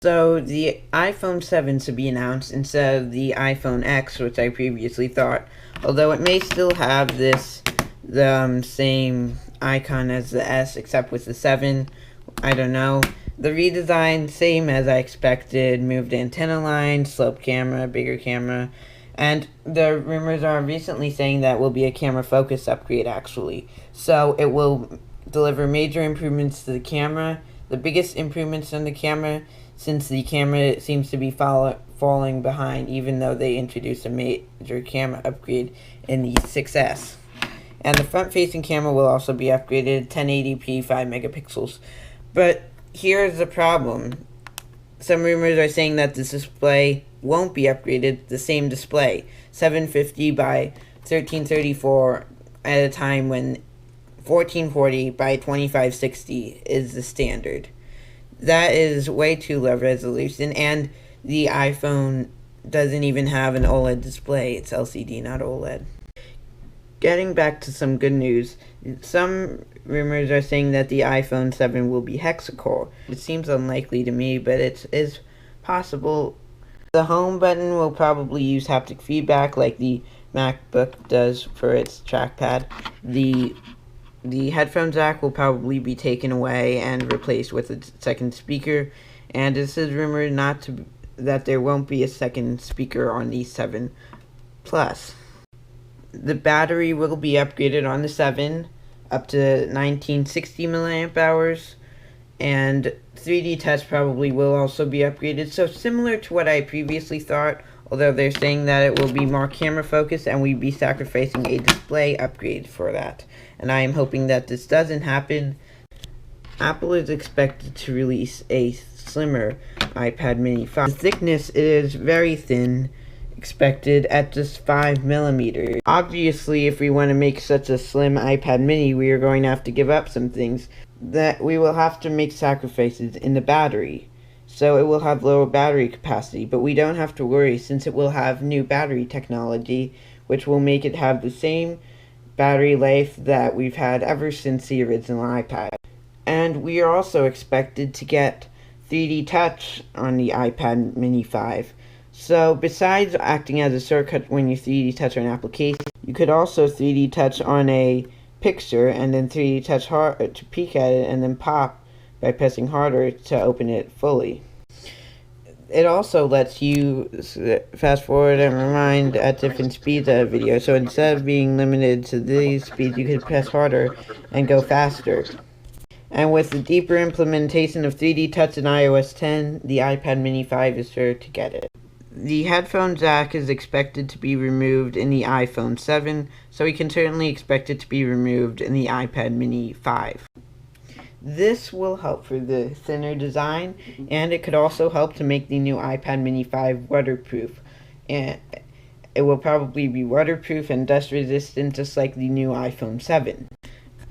So the iPhone 7 to be announced instead of the iPhone X, which I previously thought. Although it may still have the same icon as the S, except with the 7. I don't know. The redesign, same as I expected. Moved antenna line, sloped camera, bigger camera. And the rumors are recently saying that will be a camera focus upgrade, actually. So it will deliver major improvements to the camera. The biggest improvements on the camera, since the camera seems to be falling behind, even though they introduced a major camera upgrade in the 6S. And the front-facing camera will also be upgraded, 1080p, 5 megapixels. But here's the problem. Some rumors are saying that this display won't be upgraded, the same display, 750 by 1334 at a time when 1440 by 2560 is the standard. That is way too low resolution, and the iPhone doesn't even have an OLED display. It's LCD, not OLED. Getting back to some good news, some rumors are saying that the iPhone 7 will be hexa-core. It seems unlikely to me, but it is possible. The home button will probably use haptic feedback like the MacBook does for its trackpad. The headphone jack will probably be taken away and replaced with a second speaker, and this is rumored that there won't be a second speaker on the 7 Plus. The battery will be upgraded on the 7 up to 1960 milliamp hours, and 3D Touch probably will also be upgraded. So similar to what I previously thought, although they're saying that it will be more camera focused and we'd be sacrificing a display upgrade for that. And I am hoping that this doesn't happen. Apple is expected to release a slimmer iPad mini 5. The thickness is very thin, expected at just 5mm. Obviously, if we want to make such a slim iPad mini, we are going to have to give up some things. That we will have to make sacrifices in the battery. So it will have lower battery capacity, but we don't have to worry since it will have new battery technology, which will make it have the same battery life that we've had ever since the original iPad. And we are also expected to get 3D Touch on the iPad mini 5. So besides acting as a shortcut when you 3D touch on an application, you could also 3D touch on a picture and then 3D touch hard to peek at it and then pop by pressing harder to open it fully. It also lets you fast forward and rewind at different speeds of a video. So instead of being limited to these speeds, you could press harder and go faster. And with the deeper implementation of 3D Touch in iOS 10, the iPad mini 5 is sure to get it. The headphone jack is expected to be removed in the iPhone 7, so we can certainly expect it to be removed in the iPad mini 5. This will help for the thinner design, and it could also help to make the new iPad mini 5 waterproof. And it will probably be waterproof and dust resistant just like the new iPhone 7.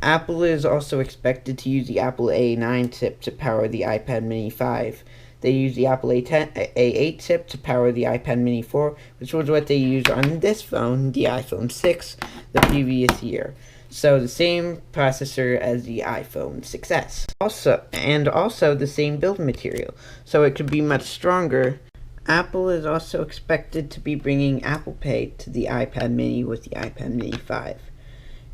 Apple is also expected to use the Apple A9 chip to power the iPad mini 5. They use the Apple A8 chip to power the iPad mini 4, which was what they used on this phone, the iPhone 6, the previous year. So the same processor as the iPhone 6S. Also the same build material, so it could be much stronger. Apple is also expected to be bringing Apple Pay to the iPad mini with the iPad mini 5.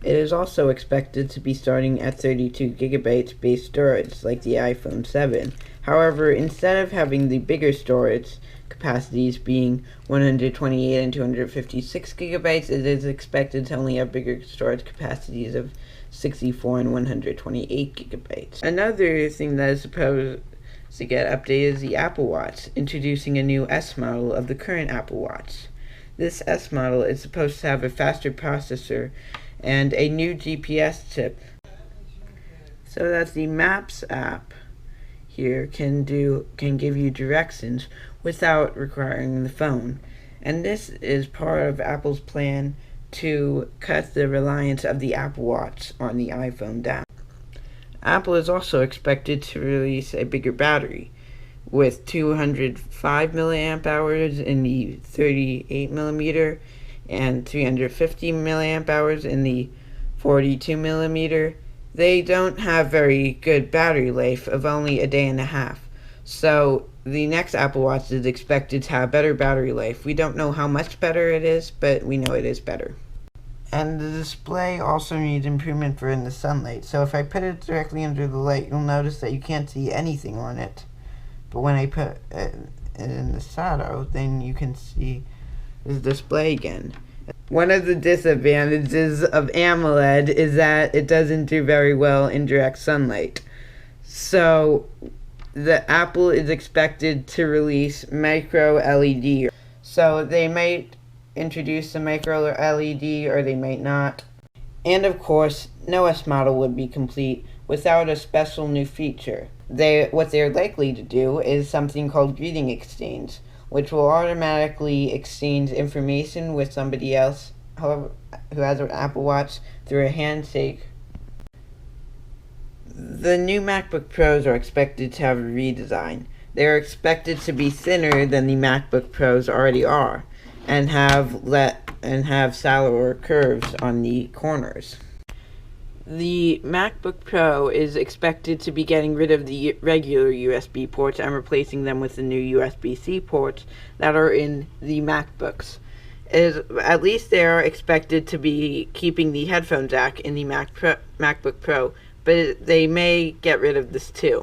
It is also expected to be starting at 32GB base storage like the iPhone 7. However, instead of having the bigger storage capacities being 128 and 256GB, it is expected to only have bigger storage capacities of 64 and 128GB. Another thing that is supposed to get updated is the Apple Watch, introducing a new S model of the current Apple Watch. This S model is supposed to have a faster processor and a new GPS chip, so that the Maps app here can give you directions without requiring the phone. And this is part of Apple's plan to cut the reliance of the Apple Watch on the iPhone down. Apple is also expected to release a bigger battery with 205 milliamp hours in the 38mm and 350 milliamp hours in the 42mm. They don't have very good battery life of only a day and a half. So the next Apple Watch is expected to have better battery life. We don't know how much better it is, but we know it is better. And the display also needs improvement for in the sunlight. So if I put it directly under the light, you'll notice that you can't see anything on it. But when I put it in the shadow, then you can see the display again. One of the disadvantages of AMOLED is that it doesn't do very well in direct sunlight. So the Apple is expected to release micro LED. So they might introduce the micro LED or they might not. And of course, no OS model would be complete without a special new feature. What they're likely to do is something called Greeting Exchange, which will automatically exchange information with somebody else who has an Apple Watch through a handshake. The new MacBook Pros are expected to have a redesign. They are expected to be thinner than the MacBook Pros already are, and have shallower curves on the corners. The MacBook Pro is expected to be getting rid of the regular USB ports and replacing them with the new USB-C ports that are in the MacBooks. At least they are expected to be keeping the headphone jack in the MacBook Pro, but they may get rid of this too.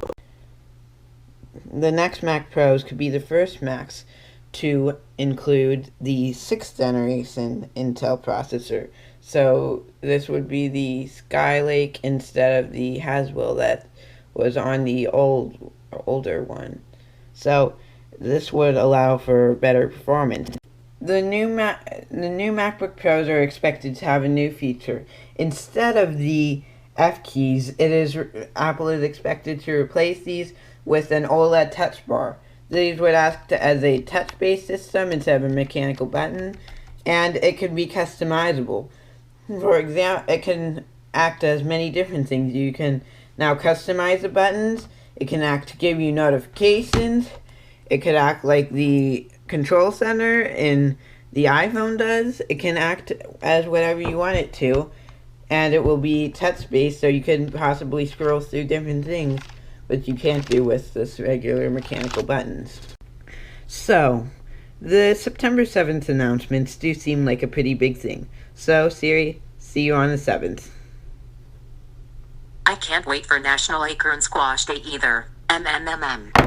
The next Mac Pros could be the first Macs to include the 6th generation Intel processor. So this would be the Skylake instead of the Haswell that was on the older one. So this would allow for better performance. The new MacBook Pros are expected to have a new feature. Instead of the F keys, Apple is expected to replace these with an OLED touch bar. These would act as a touch-based system instead of a mechanical button, and it can be customizable. For example, it can act as many different things. You can now customize the buttons. It can act to give you notifications. It could act like the control center in the iPhone does. It can act as whatever you want it to, and it will be touch-based, so you can possibly scroll through different things, but you can't do with this regular mechanical buttons. So, the September 7th announcements do seem like a pretty big thing. So, Siri, see you on the 7th. I can't wait for National Acorn Squash Day either. MMMM.